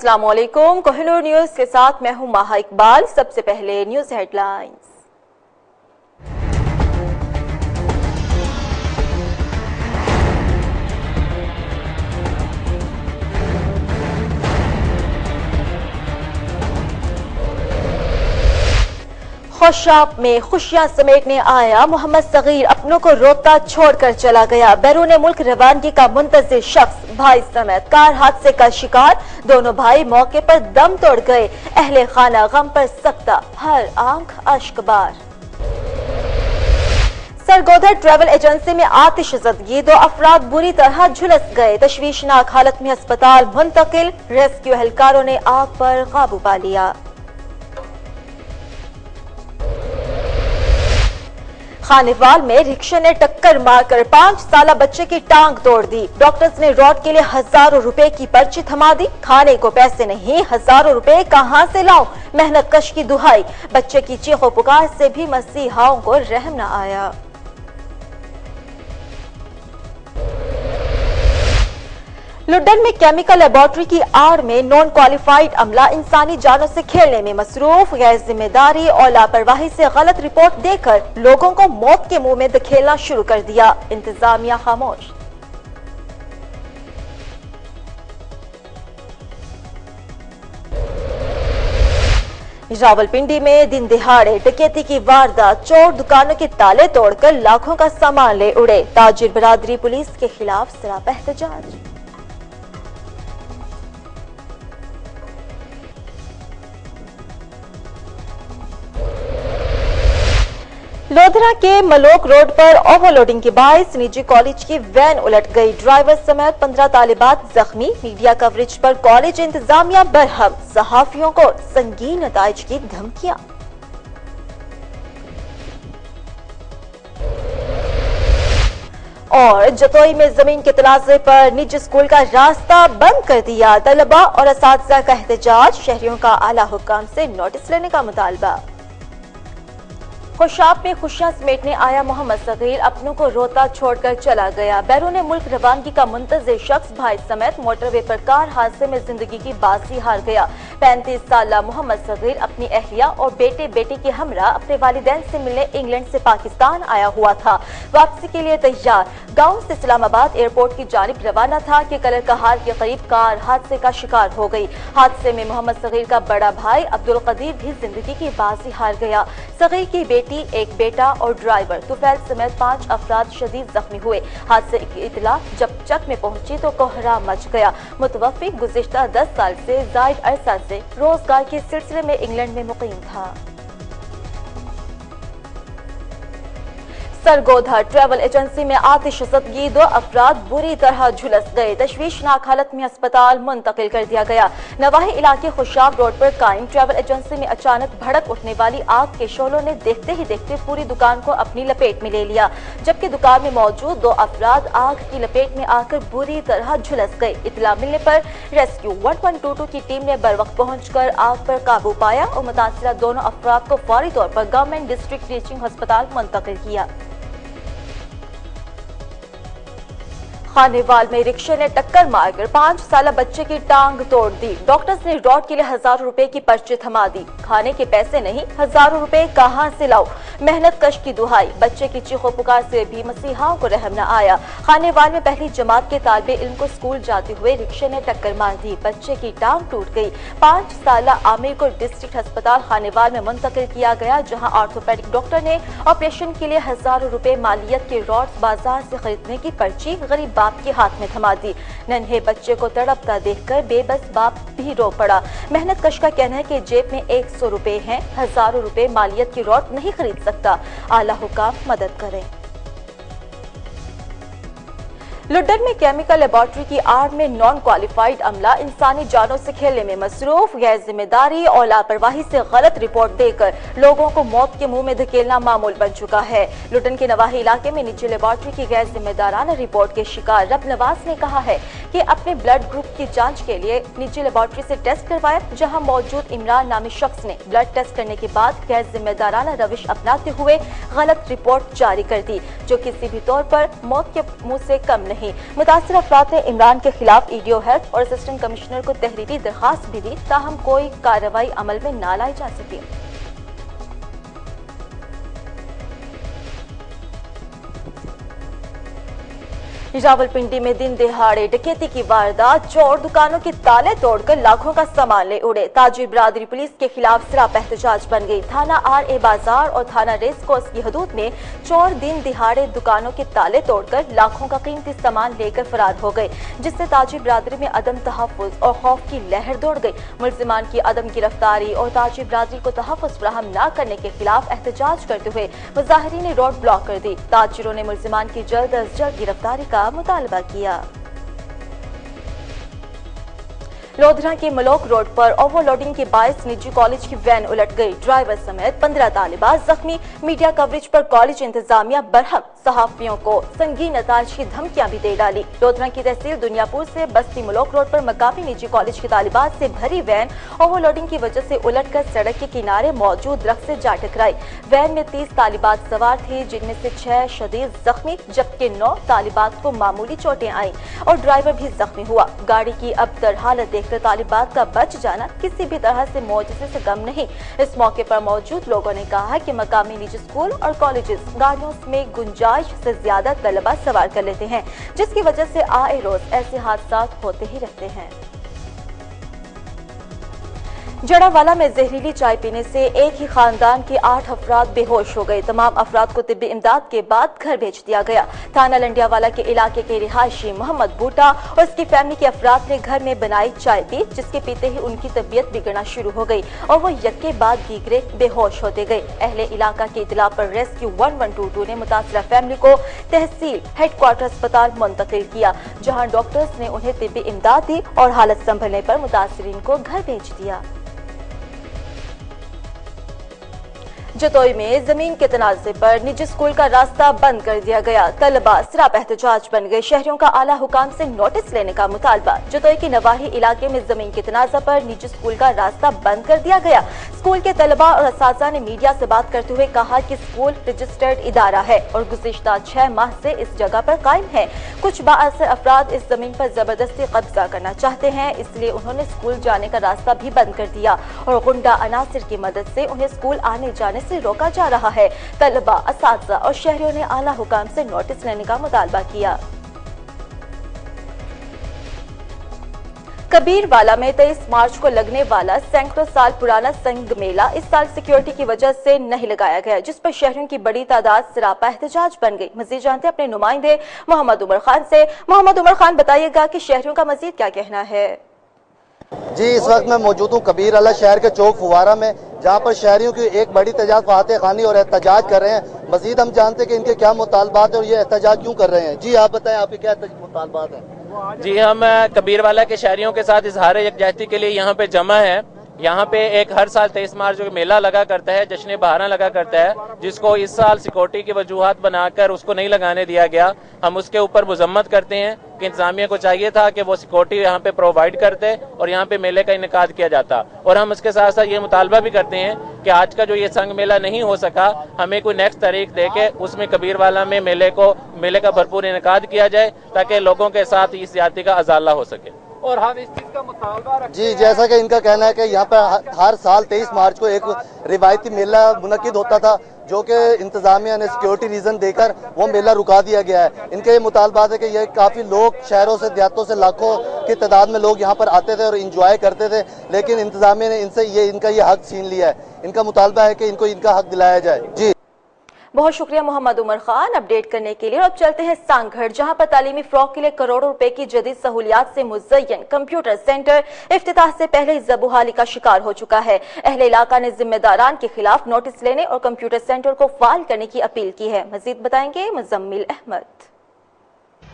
अस्सलाम वालेकुम। कोहिनूर न्यूज के साथ मैं हूं माहा इकबाल। सबसे पहले न्यूज हेडलाइंस। खुशाब में खुशियां समेटने आया मोहम्मद सगीर अपनों को रोता छोड़कर चला गया। बैरून मुल्क रवानगी का मुंतजिर शख्स भाई समेत कार हादसे का शिकार। दोनों भाई मौके पर दम तोड़ गए। अहले खाना गम पर सकता, हर आंख अश्कबार। सरगोधा ट्रैवल एजेंसी में आतिशज़दगी, 2 अफराद बुरी तरह झुलस गए। तशवीशनाक हालत में अस्पताल मुंतकिल। रेस्क्यू एहलकारों ने आग पर काबू पा लिया। खानेवाल में रिक्शे ने टक्कर मारकर 5 साला बच्चे की टांग तोड़ दी। डॉक्टर्स ने रॉड के लिए हजारों रुपए की पर्ची थमा दी। खाने को पैसे नहीं, हजारों रुपए कहां से लाऊं, मेहनत कश की दुहाई। बच्चे की चीखों पुकार से भी मसीहाओं को रहम न आया। लुड्डन में केमिकल लेबोरेटरी की आड़ में नॉन क्वालिफाइड अमला इंसानी जानों से खेलने में मसरूफ। गैर जिम्मेदारी और लापरवाही से गलत रिपोर्ट देकर लोगों को मौत के मुंह में धकेलना शुरू कर दिया। इंतजामिया खामोश। रावलपिंडी में दिन दिहाड़े डकैती की वारदात। चोर दुकानों के ताले तोड़कर लाखों का सामान ले उड़े। ताजिर बरादरी पुलिस के खिलाफ सरापा एहतजाज। लोधरा के मलोक रोड पर ओवरलोडिंग के बायस निजी कॉलेज की वैन उलट गई। ड्राइवर समेत 15 तालिबात जख्मी। मीडिया कवरेज पर कॉलेज इंतजामिया बरहम। सहाफियों को संगीन नताइज की धमकियां। और जतोई में जमीन के तनाज़े पर निजी स्कूल का रास्ता बंद कर दिया। तलबा और असातिज़ा का एहतजाज। शहरियों का आला हुक्काम से नोटिस लेने का मुतालबा। खुशाब में खुशियां समेटने आया मोहम्मद सगीर अपनों को रोता छोड़कर चला गया। बैरून मुल्क रवानगी का मुंतजिर शख्स भाई समेत मोटरवे पर कार हादसे में जिंदगी की बाजी हार गया। 35 साला मोहम्मद सगीर अपनी अहलिया और बेटे बेटी के हमरा अपने वालिदैन से मिलने इंग्लैंड से पाकिस्तान आया हुआ था। वापसी के लिए तैयार गाँव से इस्लामाबाद एयरपोर्ट की जानिब रवाना था कि कलर कहार के करीब कार हादसे का शिकार हो गई। हादसे में मोहम्मद सगीर का बड़ा भाई अब्दुल कदीर भी जिंदगी की बाजी हार गया। सगीर की बेटी, एक बेटा और ड्राइवर तुफैल समेत 5 अफराद शदीद जख्मी हुए। हादसे की इतला जब चक में पहुंची तो कोहराम मच गया। मुतवफ़्फ़ी गुज़िश्ता 10 साल से ज़ायद अरसा से रोजगार के सिलसिले में इंग्लैंड में मुक़ीम था। सरगोधा ट्रैवल एजेंसी में आतिशज़दगी, 2 अफराद बुरी तरह झुलस गए। तशवीशनाक हालत में अस्पताल मुंतकिल कर दिया गया। नवाही इलाके खुशाब रोड पर कायम ट्रैवल एजेंसी में अचानक भड़क उठने वाली आग के शोलों ने देखते ही देखते पूरी दुकान को अपनी लपेट में ले लिया, जबकि दुकान में मौजूद 2 अफराद आग की लपेट में आकर बुरी तरह झुलस गए। इतला मिलने पर रेस्क्यू 1122 की टीम ने बर वक्त पहुंचकर आग पर काबू पाया और मुतासिरा दोनों अफराद को फौरी तौर पर गवर्नमेंट डिस्ट्रिक्ट टीचिंग अस्पताल मुंतकिल किया। खानेवाल में रिक्शे ने टक्कर मारकर 5 साला बच्चे की टांग तोड़ दी। डॉक्टर्स ने रॉड के लिए हजारों रुपए की पर्ची थमा दी। खाने के पैसे नहीं, हजारों रुपए कहां से लाऊं, मेहनत कश की दुहाई। बच्चे की चीखों पुकार से भी मसीहाओं को रहम न आया। खानेवाल में पहली जमात के तालिबे इल्म को स्कूल जाते हुए रिक्शे ने टक्कर मार दी। बच्चे की टांग टूट गई। 5 साला आमिर को डिस्ट्रिक्ट अस्पताल खानेवाल में मुंतकिल किया गया, जहां ऑर्थोपेडिक डॉक्टर ने ऑपरेशन के लिए हजारों रुपए मालियत के रॉड्स बाजार से खरीदने की पर्ची गरीब बाप के हाथ में थमा दी। नन्हे बच्चे को तड़पता देखकर बेबस बाप भी रो पड़ा। मेहनत कश का कहना है कि जेब में 100 रुपए हैं, हजारों रुपए मालियत की रॉड नहीं खरीद सकता। आला हुकाम मदद करें। लुड्डन में केमिकल लेबोरेटरी की आड़ में नॉन क्वालिफाइड अमला इंसानी जानों से खेलने में मसरूफ। गैर जिम्मेदारी और लापरवाही से गलत रिपोर्ट देकर लोगों को मौत के मुंह में धकेलना मामूल बन चुका है। लुड्डन के नवाही इलाके में निजी लेबोरेटरी की गैर जिम्मेदाराना रिपोर्ट के शिकार रब नवाज ने कहा है कि अपने ब्लड ग्रुप की जांच के लिए निजी लेबोरेटरी से टेस्ट करवाया, जहां मौजूद इमरान नामी शख्स ने ब्लड टेस्ट करने के बाद गैर जिम्मेदाराना रविश अपनाते हुए गलत रिपोर्ट जारी कर दी, जो किसी भी तौर पर मौत के मुंह से कम नहीं। नहीं। मुतासिर अफराद ने इमरान के खिलाफ ईडीओ हेल्थ और असिस्टेंट कमिश्नर को तहरीरी दरखास्त भी दी, ताहम कोई कार्रवाई अमल में न लाई जा सकी। रावलपिंडी में दिन दिहाड़े डकैती की वारदात, चोर दुकानों के ताले तोड़कर लाखों का सामान ले उड़े। ताजिर बिरादरी पुलिस के खिलाफ सरापा एहतजाज बन गई। थाना RA बाजार और थाना रेस कोर्स की हदूद में चोर दिन दिहाड़े दुकानों के ताले तोड़कर लाखों का कीमती सामान लेकर फरार हो गए, जिससे ताजिर बिरादरी में अदम तहफ़्फ़ुज़ और खौफ की लहर दौड़ गई। मुलजिमान की अदम गिरफ्तारी और ताजिर बिरादरी को तहफ़्फ़ुज़ फराहम न करने के खिलाफ एहतजाज करते हुए मुजाहिरीन ने रोड ब्लॉक कर दी। ताजिरों ने मुलजिमान की जल्द अज जल्द गिरफ्तारी का मुतालबा किया। लोधरा के मलोक रोड पर ओवरलोडिंग के बायस निजी कॉलेज की वैन उलट गई। ड्राइवर समेत 15 तालिबात जख्मी। मीडिया कवरेज पर कॉलेज इंतजामिया बरहक, सहाफियों को संगीन नताज की धमकियां भी दे डाली। लोधरा की तहसील दुनियापुर से बस्ती मलोक रोड पर मकामी निजी कॉलेज की तालिबात से भरी वैन ओवरलोडिंग की वजह से उलटकर सड़क के किनारे मौजूद दरख्त से जा टकराई। वैन में 30 तालिबात सवार थी, जिनमें से 6 शदीद जख्मी, जबकि 9 तालिबात को मामूली चोटें आईं और ड्राइवर भी जख्मी हुआ। गाड़ी की अबतर हालत देखकर तालिबात का बच जाना किसी भी तरह से मौजूदे से कम नहीं। इस मौके पर मौजूद लोगों ने कहा कि मकामी निजी स्कूल और कॉलेजेस गाड़ियों में गुंजाइश से ज्यादा तलबा सवार कर लेते हैं, जिसकी वजह से आए रोज ऐसे हादसा होते ही रहते हैं। जड़ावाला में जहरीली चाय पीने से एक ही खानदान के 8 अफराद बेहोश हो गए। तमाम अफराद को तिब्बी इमदाद के बाद घर भेज दिया गया। थाना लंडियावाला के इलाके के रिहायशी मोहम्मद बूटा और उसकी फैमिली के अफराद ने घर में बनाई चाय पी, जिसके पीते ही उनकी तबीयत बिगड़ना शुरू हो गई और वो यक्के बाद दीगरे बेहोश होते गए। अहले इलाका की इतला पर रेस्क्यू 1122 ने मुतासरा फैमिली को तहसील हेडक्वार्टर अस्पताल मुंतकिल किया, जहाँ डॉक्टर्स ने उन्हें तिब्बी इमदाद दी और हालत संभलने पर मुतासरीन को घर भेज दिया। जतोई में जमीन के तनाज़े पर निजी स्कूल का रास्ता बंद कर दिया गया। तलबा सरापा एहतजाज बन गए। शहरियों का आला हुकाम से नोटिस लेने का मुतालबा। जतोई के नवाही इलाके में जमीन के तनाज़ा पर निजी स्कूल का रास्ता बंद कर दिया गया। स्कूल के तलबा और असातिज़ा ने मीडिया से बात करते हुए कहा कि स्कूल रजिस्टर्ड इदारा है और गुज़िश्ता 6 माह से इस जगह पर कायम है। कुछ बाअसर अफराद इस जमीन पर जबरदस्ती कब्जा करना चाहते हैं, इसलिए उन्होंने स्कूल जाने का रास्ता भी बंद कर दिया और गुंडा अनासिर की मदद से उन्हें स्कूल आने जाने से रोका जा रहा है। तलबा, असातिज़ा और शहरियों ने आला हुकाम से नोटिस लेने का मुतालबा किया। कबीरवाला में 23 मार्च को लगने वाला सैकड़ों साल पुराना संग मेला इस साल सिक्योरिटी की वजह से नहीं लगाया गया, जिस पर शहरियों की बड़ी तादाद सरापा एहतजाज बन गई। मजीद जानते अपने नुमाइंदे मोहम्मद उमर खान से। मोहम्मद उमर खान, बताइएगा कि शहरियों का मजीद क्या कहना है? जी, इस वक्त मैं मौजूद हूँ कबीरवाला शहर के चौक फुवारा में, जहाँ पर शहरियों की एक बड़ी तादाद फातह खानी और एहतजाज कर रहे हैं। मजीद हम जानते हैं कि इनके क्या मुतालबात है और ये एहतजाज क्यों कर रहे हैं। जी आप बताएं, आपके क्या मुतालबात है? जी, हम कबीरवाला के शहरियों के साथ इजहार यकजहती के लिए यहाँ पे जमा है। यहाँ पे एक हर साल 23 मार्च जो मेला लगा करता है, जश्न बहारा लगा करता है, जिसको इस साल सिक्योरिटी की वजूहात बनाकर उसको नहीं लगाने दिया गया। हम उसके ऊपर मजम्मत करते हैं कि इंतजामिया को चाहिए था कि वो सिक्योरिटी यहाँ पे प्रोवाइड करते और यहाँ पे मेले का इनेकाद किया जाता। और हम उसके साथ साथ ये मुतालबा भी करते हैं कि आज का जो ये संग मेला नहीं हो सका, हमें कोई नेक्स्ट तारीख दे के उसमें कबीरवाला में मेले का भरपूर इनेकाद किया जाए, ताकि लोगों के साथ इस ज्यादती का अजाला हो सके। और हम इस चीज का मुतालबा रखते जी, जैसा कि इनका कहना है कि यहाँ पर हर साल 23 मार्च को एक रिवायती मेला मुनक्किद होता था, जो कि इंतजामिया ने सिक्योरिटी रीजन देकर वो मेला रुका दिया गया है। इनके ये मुतालबात है कि ये काफी लोग शहरों से, देहातों से लाखों की तादाद में लोग यहाँ पर आते थे और इंजॉय करते थे, लेकिन इंतजामिया ने इनसे इनका ये हक छीन लिया है। इनका मुतालबा है कि इनको इनका हक दिलाया जाए। जी, बहुत शुक्रिया मोहम्मद उमर खान अपडेट करने के लिए। और अब चलते हैं सांगढ़, जहां पर तालीमी फ्रॉक के लिए करोड़ों रुपए की जदीद सहूलियात से मुज़य्यन कंप्यूटर सेंटर इफ्तिताह से पहले ही ज़बूहाली का शिकार हो चुका है। अहले इलाका ने जिम्मेदारान के खिलाफ नोटिस लेने और कंप्यूटर सेंटर को फाल करने की अपील की है। मजीद बताएंगे मुजम्मिल अहमद।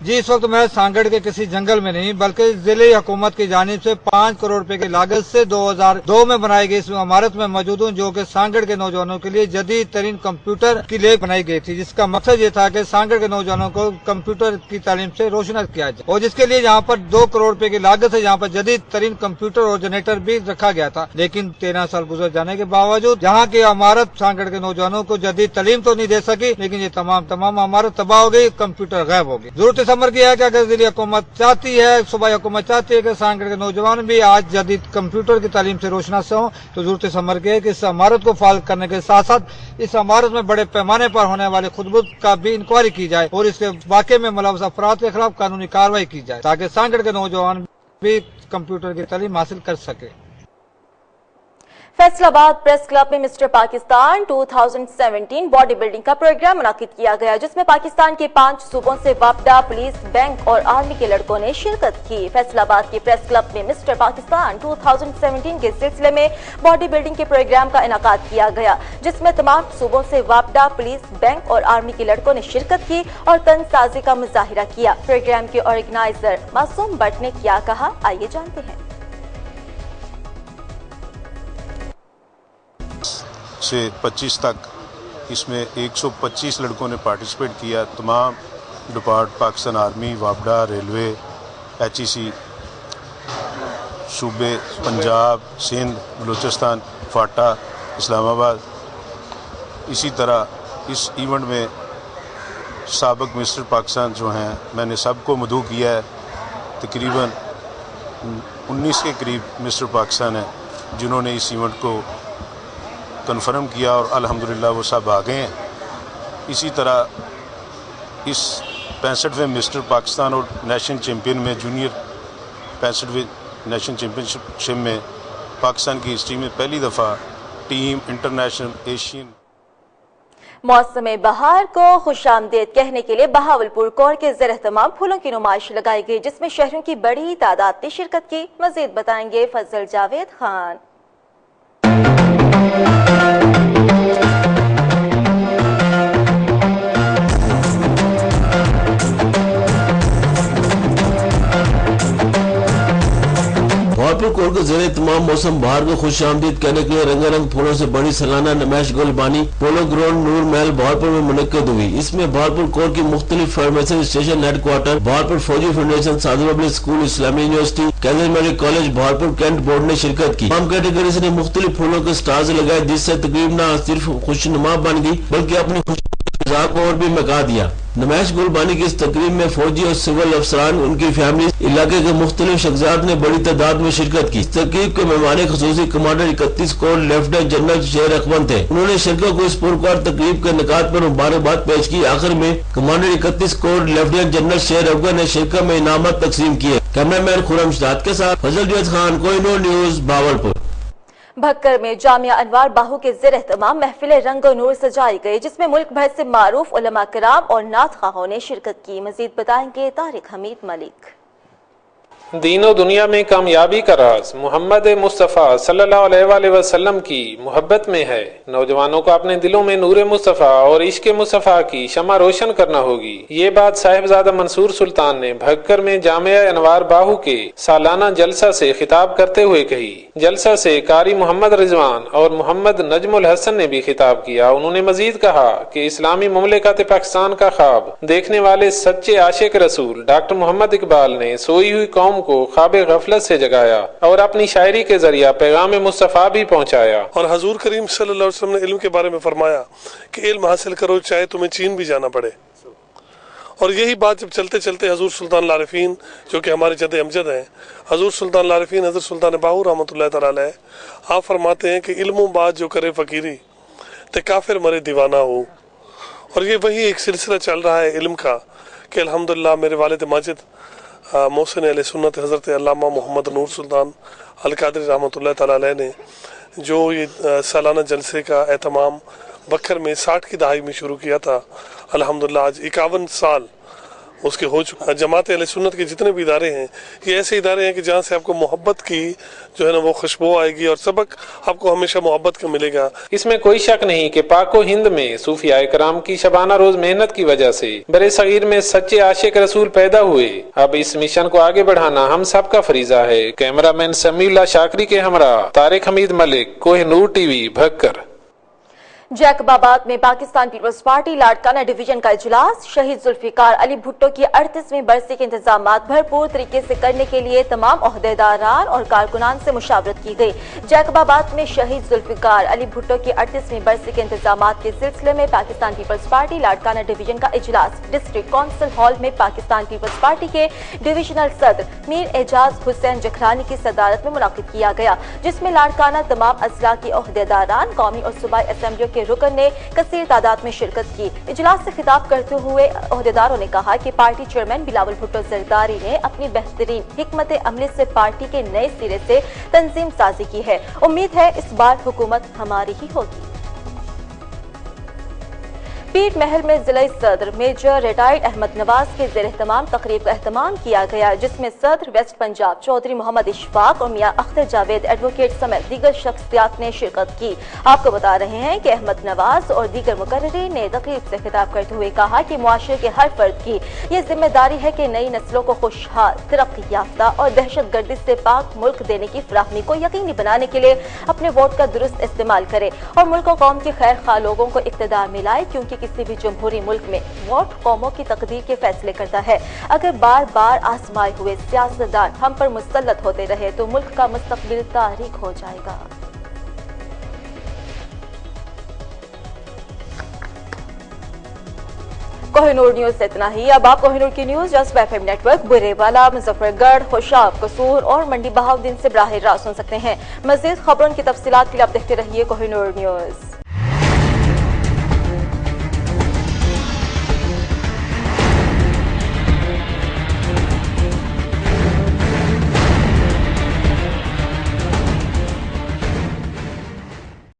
जी, इस वक्त मैं सांगढ़ के किसी जंगल में नहीं, बल्कि जिले हुकूमत की जानिब से 5 करोड़ रुपए की लागत से 2002 में बनाई गई इस इमारत में मौजूद हूँ, जो कि सांगढ़ के नौजवानों के लिए जदीद तरीन कंप्यूटर की लैब बनाई गई थी, जिसका मकसद ये था कि सांगढ़ के नौजवानों को कंप्यूटर की तालीम से रोशन किया जाए। और जिसके लिए यहाँ पर 2 करोड़ रुपए की लागत से यहाँ पर जदीद तरीन कंप्यूटर और जनरेटर भी रखा गया था। लेकिन 13 साल गुजर जाने के बावजूद यहाँ की इमारत सांगढ़ के नौजवानों को जदीद तालीम तो नहीं दे सकी, लेकिन ये तमाम इमारत तबाह हो गई, कंप्यूटर गायब हो गई। जरूरत समर की है कि अगर ज़िली हुकूमत चाहती है, सूबाई हुकूमत चाहती है कि सांगड़ के नौजवान भी आज जदीद कंप्यूटर की तालीम से रोशनास हों, तो जरूरत समर की है कि इस इमारत को फाल करने के साथ साथ इस इमारत में बड़े पैमाने पर होने वाले खुदबुद का भी इंक्वायरी की जाए और इसके वाक़े में मुलव्वस अफराद के खिलाफ कानूनी कार्रवाई की जाए ताकि सांगड़ के नौजवान भी कंप्यूटर की तालीम हासिल कर सके। फैसलाबाद प्रेस क्लब में मिस्टर पाकिस्तान 2017 बॉडी बिल्डिंग का प्रोग्राम मुनाकिद किया गया, जिसमें पाकिस्तान के 5 सूबों से वापदा पुलिस, बैंक और आर्मी के लड़कों ने शिरकत की। फैसलाबाद के प्रेस क्लब में मिस्टर पाकिस्तान 2017 के सिलसिले में बॉडी बिल्डिंग के प्रोग्राम का इनाकाद किया गया, जिसमें तमाम सूबों से वापदा पुलिस, बैंक और आर्मी के लड़कों ने शिरकत की और तनसाजी का मुजाहिरा किया। प्रोग्राम के ऑर्गेनाइजर मासूम भट्ट ने क्या कहा, आइए जानते हैं। से 25 तक इसमें 125 लड़कों ने पार्टिसिपेट किया। तमाम डिपार्ट पाकिस्तान आर्मी, वापडा, रेलवे, HEC, सूबे पंजाब, सिंध, बलूचिस्तान, फाटा, इस्लामाबाद। इसी तरह इस इवेंट में साबिक मिस्टर पाकिस्तान जो हैं, मैंने सबको मदऊ किया है। तकरीबन 19 के करीब मिस्टर पाकिस्तान हैं जिन्होंने इस इवेंट को कन्फर्म किया और अल्हम्दुलिल्लाह वो सब आ गए हैं। इसी तरह इस 65वें मिस्टर पाकिस्तान और नेशनल चैम्पियन में जूनियर 65वें नेशनल चैम्पियनशिप में पाकिस्तान की हिस्ट्री में पहली दफ़ा टीम इंटरनेशनल एशियन। मौसम बहार को खुशामदीद कहने के लिए बहावलपुर कोर के ज़ेर-ए-तमाम फूलों की नुमाइश लगाई गई, जिसमें शहरों की बड़ी तादाद ने शिरकत की। मजीद बताएंगे फजल जावेद खान। भावलपुर कोर्ट के ज़ेरे तमाम मौसम बहार को खुश आमदीद कहने के लिए रंगारंग फूलों से बड़ी सालाना नुमाइश गुलबानी पोलो ग्राउंड नूर महल भावलपुर में मुनक्किद हुई। इसमें भावलपुर कोर्ट की मुख्तलिफ pharmacy station headquarter, Bahawalpur Fauji foundation, Sadul public school, Islami university, कैथल medical college, Bahawalpur cantt board ने शिरकत की। तमाम कैटेगरीज ने मुख्तलिफ फूलों के स्टॉल्स लगाए, जिससे तकरीब न सिर्फ खुशनुमा बन गई बल्कि अपनी को और भी मका दिया। नुमाइश गुलबानी की इस तकरीब में फौजी और सिविल अफसरान, उनकी फैमिली, इलाके के मुख्तलिफ शख्सियात ने बड़ी तादाद में शिरकत की। इस तकरीब के मेहमान खुसूसी कमांडर 31 कोर लेफ्टिनेंट जनरल शेर अकबर थे। उन्होंने शिरकत को इस पुरकार तकरीब के निकात पर मुबारकबाद पेश की। आखिर में कमांडर 31 कोर लेफ्टिनेंट जनरल शेर अकबर ने शिरकत में इनामत तकसीम किए। कैमरामैन खुरम शदाद के साथ फजल जावेद खान, कोहिनूर न्यूज, भावलपुर। भक्कर में जामिया अनवार बाहू के ज़ेर-ए-तमाम महफिल रंग नूर सजाई गई, जिसमें मुल्क भर से मारूफ उलमा किराम और नात ख़्वाहों ने शिरकत की। मजीद बताएंगे तारिक हमीद मलिक। दीनो दुनिया में कामयाबी का राज मोहम्मद मुस्तफ़ा सल्लल्लाहु अलैहि वसल्लम की मोहब्बत में है। नौजवानों को अपने दिलों में नूर मुस्तफ़ा और इश्क मुस्तफ़ा की शमा रोशन करना होगी। ये बात साहिबजादा मंसूर सुल्तान ने भक्कर में जामिया अनवार बाहू के सालाना जलसा से खिताब करते हुए कही। जलसा से कारी मोहम्मद रिजवान और मोहम्मद नजमुल हसन ने भी खिताब किया। उन्होंने मजीद कहा कि इस्लामी मुमलिकत पाकिस्तान का ख्वाब देखने वाले सच्चे आशिक रसूल डॉक्टर मोहम्मद इकबाल ने सोई हुई कौम को ख्वाबे गफलत से जगाया और अपनी शायरी के जरिए पैगाम मुस्तफ़ा भी पहुंचाया। और हजूर करीम सल्लल्लाहु अलैहि वसल्लम ने इल्म के बारे में फरमाया कि इल्म हासिल करो चाहे तुम्हें चीन भी जाना पड़े। और यही बात जब चलते चलते हजूर सुल्तान लारिफीन जो कि हमारे जद अमजद हैं, हजूर सुल्तान लारिफीन हजरत सुल्तान बाहू रहमतुल्लाह तआला अलैह आप फरमाते हैं कि इल्म बात जो करे फ़कीरी ते काफिर मरे दीवाना हो। और ये वही एक सिलसिला चल रहा है इल्म का कि अल्हम्दुलिल्लाह मेरे वालिद माजिद मोहसिन अहले सुन्नत हज़रत अल्लामा मोहम्मद नूर सुल्तान अल कादरी रहमतुल्लाह तआला अलैह ने जो ये सालाना जलसे का एहतमाम बक्कर में 60 की दहाई में शुरू किया था, अल्हम्दुलिल्लाह आज 51 साल उसके हो चुका। जमात अहले सुन्नत के जितने भी इदारे हैं ये ऐसे इदारे हैं कि जहाँ से आपको मोहब्बत की जो है ना वो खुशबू आएगी और सबक आपको हमेशा मोहब्बत का मिलेगा। इसमें कोई शक नहीं कि पाको हिंद में सूफियाए कराम की शबाना रोज मेहनत की वजह से बड़े सगीर में सच्चे आशिक रसूल पैदा हुए। अब इस मिशन को आगे बढ़ाना हम सबका फरीजा है। कैमरामैन समीउल्लाह शाकरी के हमरा तारिक हमीद मलिक, कोहिनूर टीवी, भक्कर। जैकबाबाद में Pakistan Peoples Party Larkana division का इजलास। शहीद जुल्फिकार अली भुट्टो की 38वीं बरसी के इंतजाम भरपूर तरीके से करने के लिए तमाम ओहदेदारान और कारकुनान से मुशावरत की गई। जैकबाबाद में शहीद जुल्फिकार अली भुट्टो की 38वीं बरसी के इंतजाम के सिलसिले में Pakistan Peoples Party Larkana division का इजलास डिस्ट्रिक्ट काउंसिल हॉल में पाकिस्तान पीपल्स पार्टी के डिविजनल सदर मीर एजाज हुसैन जखरानी की सदारत में मुनाकिद किया गया, जिसमें लाड़काना तमाम अजला के ओहदेदारान, कौमी और सूबाई असेंबलियों के रुकन ने कसीर तादाद में शिरकत की। इजलास से खिताब करते हुए ओहदेदारों ने कहा कि पार्टी चेयरमैन बिलावल भुट्टो जरदारी ने अपनी बेहतरीन हिकमत अमली से पार्टी के नए सिरे से तंजीम साजी की है। उम्मीद है इस बार हुकूमत हमारी ही होगी। पीर महल में जिला सदर मेजर रिटायर्ड अहमद नवाज के ज़ेर एहतमाम तकरीब का एहतमाम किया गया, जिसमें सदर वेस्ट पंजाब चौधरी मोहम्मद इशफाक और मियां अख्तर जावेद एडवोकेट समेत दीगर शख्सियात ने शिरकत की। आपको बता रहे हैं कि अहमद नवाज और दीगर मुकर्ररीन ने तकरीब से खिताब करते हुए कहा कि मुआशरे के हर फर्द की ये जिम्मेदारी है कि नई नस्लों को खुशहाल, तरक्की याफ्ता और दहशत गर्दी से पाक मुल्क देने की फराहमी को यकीनी बनाने के लिए अपने वोट का दुरुस्त इस्तेमाल करे और मुल्क और कौम के खैर खा लोगों को इक़्तिदार में लाए, क्योंकि किसी भी जमहूरी मुल्क में वोट कौमों की तकदीर के फैसले करता है। अगर बार बार आजमाए हुए सियासतदान हम पर मुसल्लत होते रहे तो मुल्क का मुस्तकबिल तारीक हो जाएगा। कोहिनूर न्यूज से इतना ही। अब आप कोहिनूर की news just FM network, Burewala, Muzaffargarh, Khushab, कसूर और मंडी बहाउद्दीन से बराह रास्त सुन सकते हैं। मज़ीद खबरों की तफसीलात के लिए आप देखते रहिए कोहिनूर न्यूज।